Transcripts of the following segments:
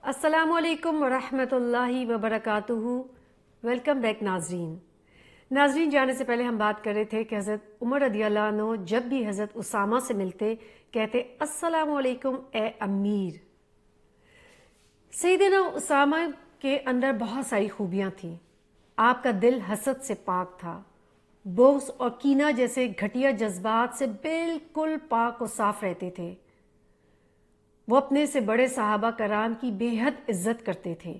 السلام علیکم ورحمۃ اللہ وبرکاتہ۔ ویلکم بیک ناظرین جانے سے پہلے ہم بات کر رہے تھے کہ حضرت عمر رضی اللہ عنہ جب بھی حضرت اسامہ سے ملتے کہتے السلام علیکم اے امیر۔ سیدنا اسامہ کے اندر بہت ساری خوبیاں تھیں۔ آپ کا دل حسد سے پاک تھا، بغض اور کینہ جیسے گھٹیا جذبات سے بالکل پاک و صاف رہتے تھے۔ وہ اپنے سے بڑے صحابہ کرام کی بے حد عزت کرتے تھے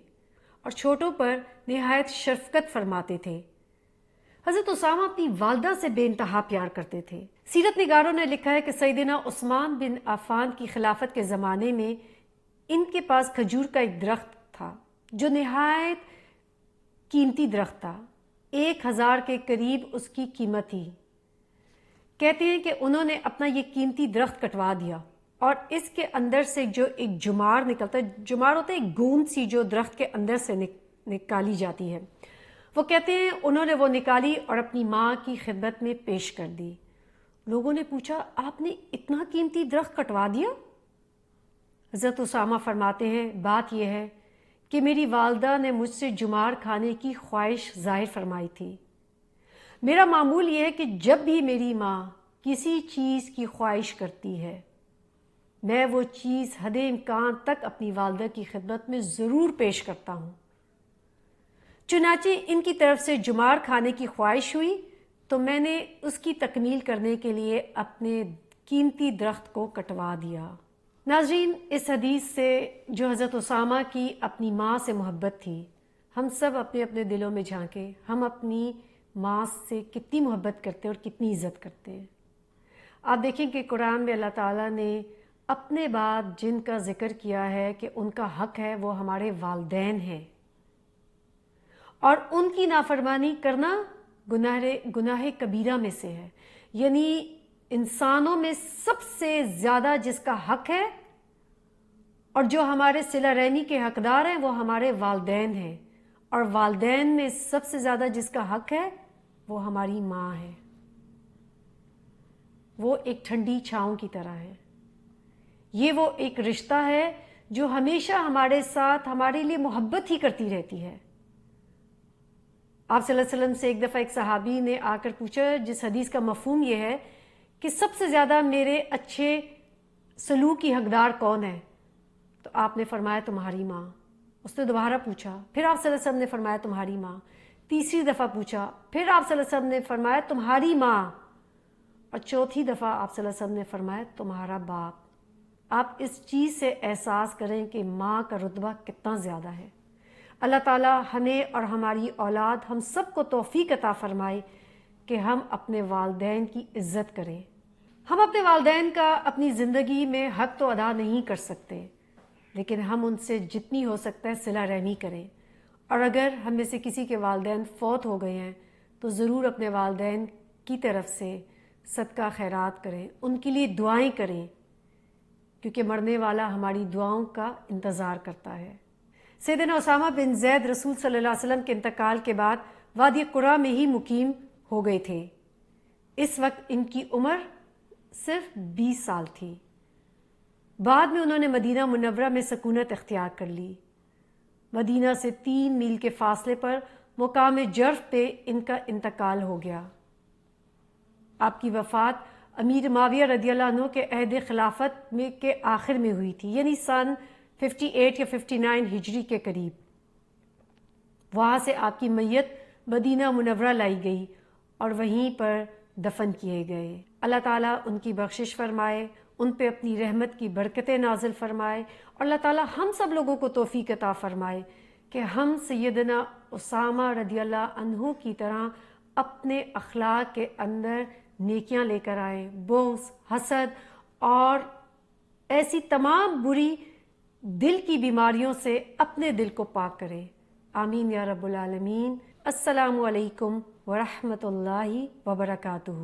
اور چھوٹوں پر نہایت شفقت فرماتے تھے۔ حضرت اسامہ اپنی والدہ سے بے انتہا پیار کرتے تھے۔ سیرت نگاروں نے لکھا ہے کہ سیدنا عثمان بن عفان کی خلافت کے زمانے میں ان کے پاس کھجور کا ایک درخت تھا جو نہایت قیمتی درخت تھا، 1000 کے قریب اس کی قیمت تھی۔ کہتے ہیں کہ انہوں نے اپنا یہ قیمتی درخت کٹوا دیا اور اس کے اندر سے جو ایک جمار نکلتا ہے، جمار ہوتا ہے ایک گوند سی جو درخت کے اندر سے نکالی جاتی ہے، وہ کہتے ہیں انہوں نے وہ نکالی اور اپنی ماں کی خدمت میں پیش کر دی۔ لوگوں نے پوچھا آپ نے اتنا قیمتی درخت کٹوا دیا؟ حضرت اسامہ فرماتے ہیں بات یہ ہے کہ میری والدہ نے مجھ سے جمار کھانے کی خواہش ظاہر فرمائی تھی۔ میرا معمول یہ ہے کہ جب بھی میری ماں کسی چیز کی خواہش کرتی ہے میں وہ چیز حد امکان تک اپنی والدہ کی خدمت میں ضرور پیش کرتا ہوں۔ چنانچہ ان کی طرف سے جمار کھانے کی خواہش ہوئی تو میں نے اس کی تکمیل کرنے کے لیے اپنے قیمتی درخت کو کٹوا دیا۔ ناظرین، اس حدیث سے جو حضرت اسامہ کی اپنی ماں سے محبت تھی، ہم سب اپنے اپنے دلوں میں جھانکیں، ہم اپنی ماں سے کتنی محبت کرتے ہیں اور کتنی عزت کرتے ہیں۔ آپ دیکھیں کہ قرآن میں اللہ تعالیٰ نے اپنے بعد جن کا ذکر کیا ہے کہ ان کا حق ہے وہ ہمارے والدین ہیں، اور ان کی نافرمانی کرنا گناہ کبیرہ میں سے ہے، یعنی انسانوں میں سب سے زیادہ جس کا حق ہے اور جو ہمارے صلہ رحمی کے حقدار ہیں وہ ہمارے والدین ہیں، اور والدین میں سب سے زیادہ جس کا حق ہے وہ ہماری ماں ہے۔ وہ ایک ٹھنڈی چھاؤں کی طرح ہے، یہ وہ ایک رشتہ ہے جو ہمیشہ ہمارے ساتھ ہمارے لیے محبت ہی کرتی رہتی ہے۔ آپ صلی اللہ علیہ وسلم سے ایک دفعہ ایک صحابی نے آ کر پوچھا جس حدیث کا مفہوم یہ ہے کہ سب سے زیادہ میرے اچھے سلوک کی حقدار کون ہے؟ تو آپ نے فرمایا تمہاری ماں۔ اس نے دوبارہ پوچھا، پھر آپ صلی اللہ علیہ وسلم نے فرمایا تمہاری ماں۔ تیسری دفعہ پوچھا، پھر آپ صلی اللہ علیہ وسلم نے فرمایا تمہاری ماں، اور چوتھی دفعہ آپ صلی اللہ علیہ وسلم نے فرمایا تمہارا باپ۔ آپ اس چیز سے احساس کریں کہ ماں کا رتبہ کتنا زیادہ ہے۔ اللہ تعالیٰ ہمیں اور ہماری اولاد ہم سب کو توفیق عطا فرمائے کہ ہم اپنے والدین کی عزت کریں۔ ہم اپنے والدین کا اپنی زندگی میں حق تو ادا نہیں کر سکتے، لیکن ہم ان سے جتنی ہو سکتا ہے صلہ رحمی کریں، اور اگر ہم میں سے کسی کے والدین فوت ہو گئے ہیں تو ضرور اپنے والدین کی طرف سے صدقہ خیرات کریں، ان کے لیے دعائیں کریں، کیونکہ مرنے والا ہماری دعاؤں کا انتظار کرتا ہے۔ سیدنا اسامہ بن زید رسول صلی اللہ علیہ وسلم کے انتقال کے بعد وادی قرا میں ہی مقیم ہو گئے تھے۔ اس وقت ان کی عمر صرف 20 سال تھی۔ بعد میں انہوں نے مدینہ منورہ میں سکونت اختیار کر لی۔ مدینہ سے 3 میل کے فاصلے پر مقام جرف پہ ان کا انتقال ہو گیا۔ آپ کی وفات امیر معاویہ رضی اللہ عنہ کے عہد خلافت میں کے آخر میں ہوئی تھی، یعنی سن 58 یا 59 ہجری کے قریب۔ وہاں سے آپ کی میت مدینہ منورہ لائی گئی اور وہیں پر دفن کیے گئے۔ اللہ تعالیٰ ان کی بخشش فرمائے، ان پہ اپنی رحمت کی برکتیں نازل فرمائے، اور اللہ تعالیٰ ہم سب لوگوں کو توفیق عطا فرمائے کہ ہم سیدنا اسامہ رضی اللہ عنہ کی طرح اپنے اخلاق کے اندر نیکیاں لے کر آئیں، بغض، حسد اور ایسی تمام بری دل کی بیماریوں سے اپنے دل کو پاک کریں۔ آمین یا رب العالمین۔ السلام علیکم ورحمۃ اللہ وبرکاتہ۔